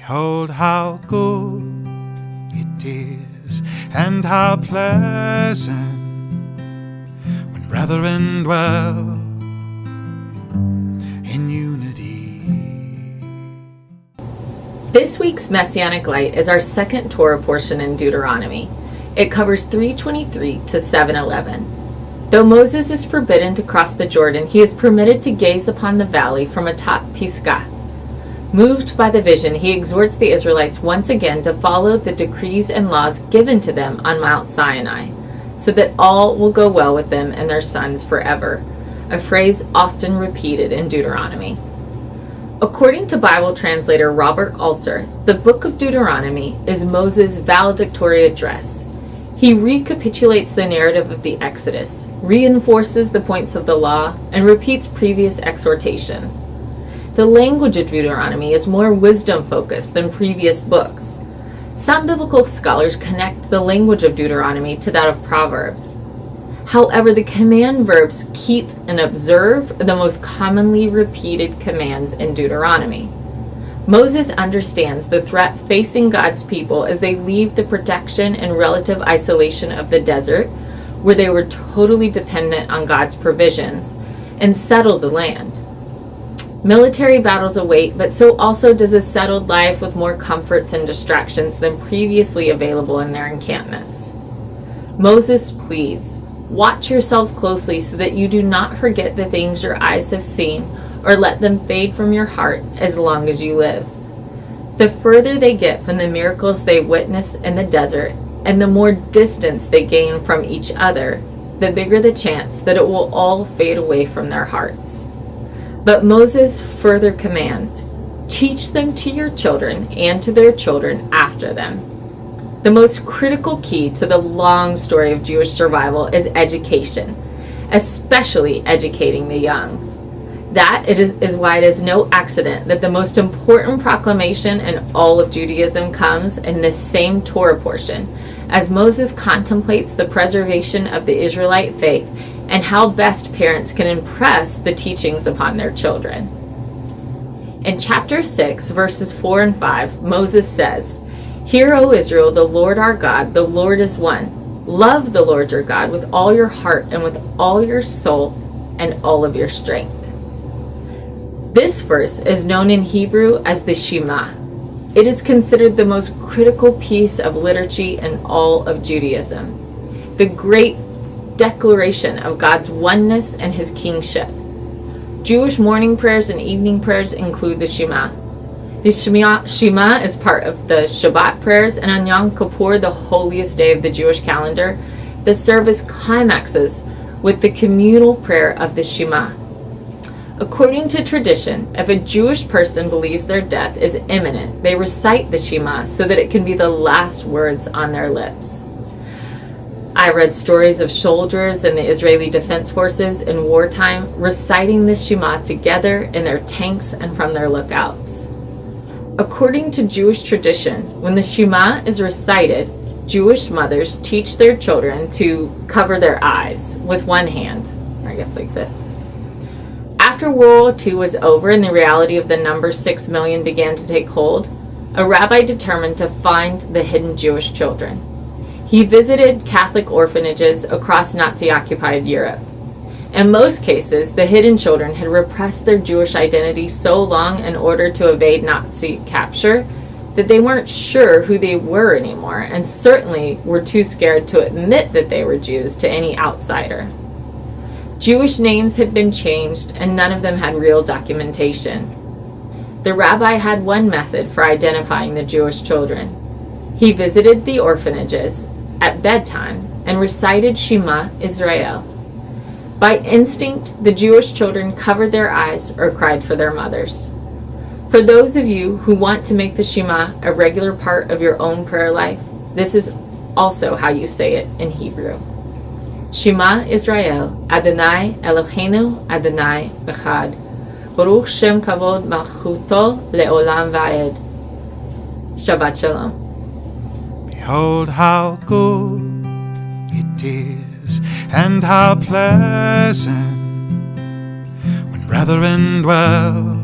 Behold how good it is, and how pleasant when brethren dwell in unity. This week's Messianic Lite is our second Torah portion in Deuteronomy. It covers 3:23 to 7:11. Though Moses is forbidden to cross the Jordan, he is permitted to gaze upon the valley from atop Pisgah. Moved by the vision, he exhorts the Israelites once again to follow the decrees and laws given to them on Mount Sinai, so that all will go well with them and their sons forever, a phrase often repeated in Deuteronomy. According to Bible translator Robert Alter, the book of Deuteronomy is Moses' valedictory address. He recapitulates the narrative of the Exodus, reinforces the points of the law, and repeats previous exhortations. The language of Deuteronomy is more wisdom-focused than previous books. Some biblical scholars connect the language of Deuteronomy to that of Proverbs. However, the command verbs keep and observe are the most commonly repeated commands in Deuteronomy. Moses understands the threat facing God's people as they leave the protection and relative isolation of the desert, where they were totally dependent on God's provisions, and settle the land. Military battles await, but so also does a settled life with more comforts and distractions than previously available in their encampments. Moses pleads, "Watch yourselves closely so that you do not forget the things your eyes have seen, or let them fade from your heart as long as you live." The further they get from the miracles they witness in the desert, and the more distance they gain from each other, the bigger the chance that it will all fade away from their hearts. But Moses further commands, "Teach them to your children and to their children after them." The most critical key to the long story of Jewish survival is education, especially educating the young. That is why it is no accident that the most important proclamation in all of Judaism comes in this same Torah portion, as Moses contemplates the preservation of the Israelite faith and how best parents can impress the teachings upon their children. In chapter 6, verses 4 and 5, Moses says, "Hear, O Israel, the Lord our God, the Lord is one. Love the Lord your God with all your heart and with all your soul and all of your strength." This verse is known in Hebrew as the Shema. It is considered the most critical piece of liturgy in all of Judaism, the great declaration of God's oneness and his kingship. Jewish morning prayers and evening prayers include the Shema. The Shema is part of the Shabbat prayers, and on Yom Kippur, the holiest day of the Jewish calendar, the service climaxes with the communal prayer of the Shema. According to tradition, if a Jewish person believes their death is imminent, they recite the Shema so that it can be the last words on their lips. I read stories of soldiers in the Israeli Defense Forces in wartime reciting the Shema together in their tanks and from their lookouts. According to Jewish tradition, when the Shema is recited, Jewish mothers teach their children to cover their eyes with one hand, I guess like this. After World War II was over and the reality of the number 6 million began to take hold, a rabbi determined to find the hidden Jewish children. He visited Catholic orphanages across Nazi-occupied Europe. In most cases, the hidden children had repressed their Jewish identity so long in order to evade Nazi capture that they weren't sure who they were anymore, and certainly were too scared to admit that they were Jews to any outsider. Jewish names had been changed, and none of them had real documentation. The rabbi had one method for identifying the Jewish children. He visited the orphanages at bedtime and recited Shema Israel. By instinct, the Jewish children covered their eyes or cried for their mothers. For those of you who want to make the Shema a regular part of your own prayer life, this is also how you say it in Hebrew. Shema Israel, Adonai Eloheinu, Adonai Echad. Baruch Shem Kavod Malchuto Le'olam Va'ed. Shabbat Shalom. Behold how good it is, and how pleasant when brethren dwell